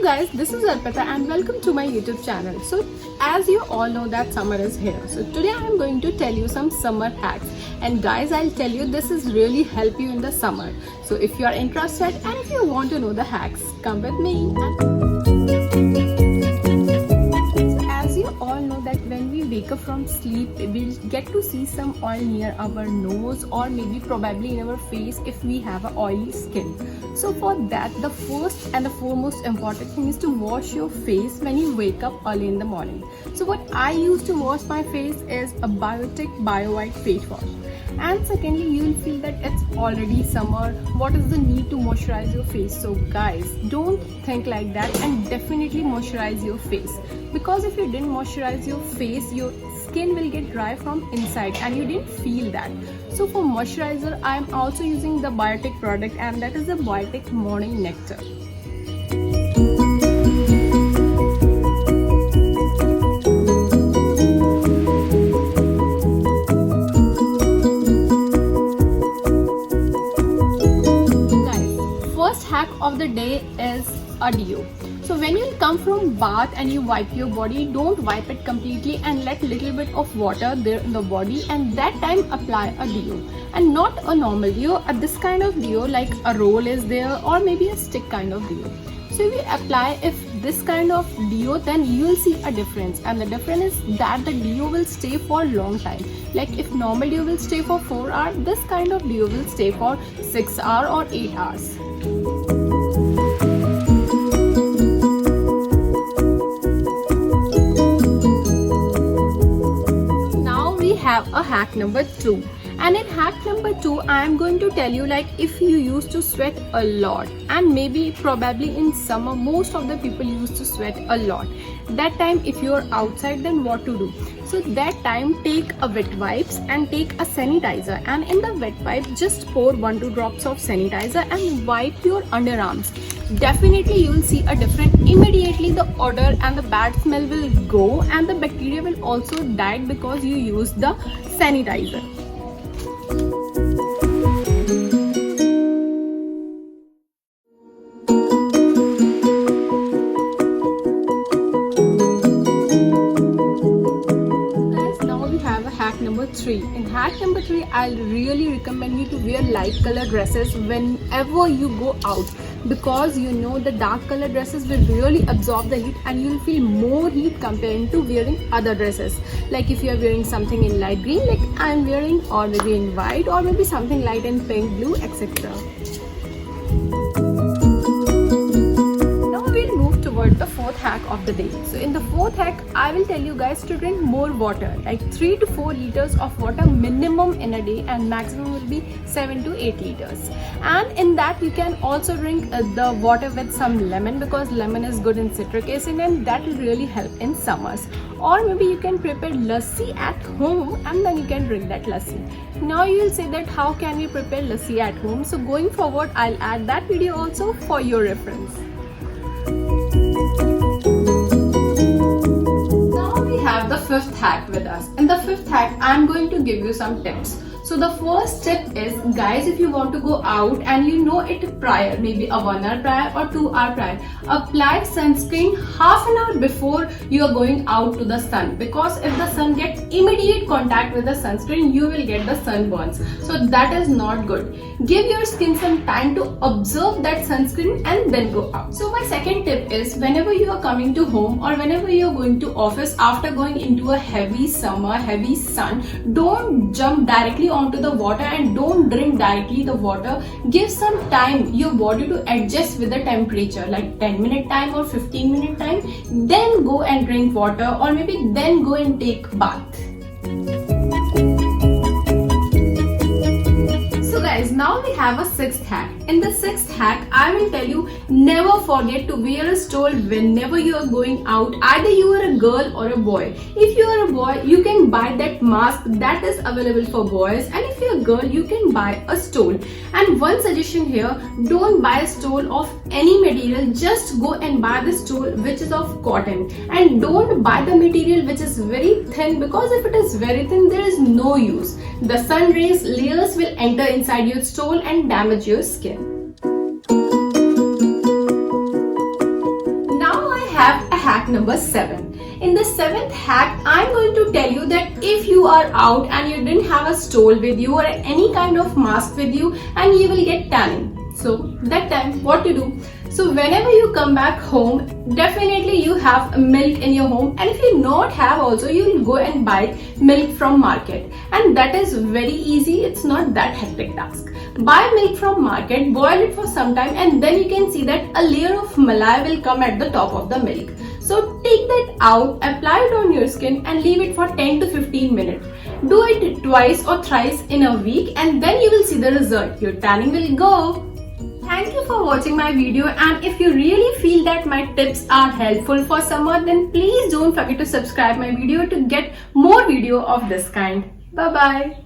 guys, this is Arpita and welcome to my YouTube channel. So as you all know that summer is here. So today I am going to tell you some summer hacks. And guys, I'll tell you this is really help you in the summer. So if you are interested and if you want to know the hacks, come with me. As you all know that when we wake up from sleep, we'll get to see some oil near our nose or maybe probably in our face if we have an oily skin. So for that, the first and the foremost important thing is to wash your face when you wake up early in the morning. So what I use to wash my face is a Biotic Bio White face wash. And secondly, you will feel that it's already summer. What is the need to moisturize your face? So guys, don't think like that and definitely moisturize your face. Because if you didn't moisturize your face, your skin will get dry from inside and you didn't feel that. So for moisturizer, I am also using the Biotic product, and that is the Biotic Morning Nectar. Hack of the day is a deo. So when you come from bath and you wipe your body, don't wipe it completely and let little bit of water there in the body, and that time apply a deo, and not a normal deo, this kind of deo like a roll is there or maybe a stick kind of deo. So if you apply this kind of deo, then you will see a difference, and the difference is that the deo will stay for a long time. Like if normal deo will stay for 4 hours, this kind of deo will stay for 6 hours or 8 hours. Now we have a hack number 2. And in hack number 2, I am going to tell you, like, if you used to sweat a lot, and maybe probably in summer most of the people used to sweat a lot, that time if you are outside, then what to do? So that time take a wet wipes and take a sanitizer, and in the wet wipe just pour 1-2 drops of sanitizer and wipe your underarms. Definitely you will see a difference. Immediately the odor and the bad smell will go, and the bacteria will also die because you use the sanitizer. Hack number 3. In hack number 3, I'll really recommend you to wear light color dresses whenever you go out, because you know the dark color dresses will really absorb the heat and you'll feel more heat compared to wearing other dresses. Like if you are wearing something in light green like I'm wearing, or maybe in white, or maybe something light in pink, blue, etc. The fourth hack of the day. So in the fourth hack, I will tell you guys to drink more water, like 3 to 4 liters of water minimum in a day, and maximum will be 7 to 8 liters. And in that you can also drink the water with some lemon, because lemon is good in citric acid and that will really help in summers. Or maybe you can prepare lassi at home and then you can drink that lassi. Now you will say that how can we prepare lassi at home? So going forward, I'll add that video also for your reference. Now we have the fifth hack with us. In the fifth hack, I'm going to give you some tips. So the first tip is, guys, if you want to go out and you know it prior, maybe a 1 hour prior or 2 hour prior, apply sunscreen half an hour before you are going out to the sun, because if the sun gets immediate contact with the sunscreen, you will get the sunburns. So that is not good. Give your skin some time to observe that sunscreen and then go out. So my second tip is, whenever you are coming to home or whenever you are going to office after going into a heavy summer, heavy sun, don't jump directly onto the water and don't drink directly the water. Give some time your body to adjust with the temperature, like 10-minute time or 15-minute time, then go and drink water, or maybe then go and take bath. So guys, now we have a sixth hack. In the sixth hack, I will tell you, never forget to wear a stole whenever you are going out. Either you are a girl or a boy. If you are a boy, you can buy that mask that is available for boys, and if you are a girl, you can buy a stole. And one suggestion here, don't buy a stole of any material, just go and buy the stole which is of cotton, and don't buy the material which is very thin, because if it is very thin, there is no use. The sun rays layers will enter inside your stole and damage your skin. have a hack number 7. In the 7th hack, I'm going to tell you that if you are out and you didn't have a stole with you or any kind of mask with you and you will get tanning. So that time what to do? So whenever you come back home, definitely you have milk in your home, and if you not have also, you will go and buy milk from market, and that is very easy. It's not that hectic task. Buy milk from market, boil it for some time, and then you can see that a layer of malai will come at the top of the milk. So take that out, apply it on your skin and leave it for 10 to 15 minutes. Do it twice or thrice in a week, and then you will see the result. Your tanning will go. Thank you for watching my video, and if you really feel that my tips are helpful for someone, then please don't forget to subscribe my video to get more video of this kind. Bye bye.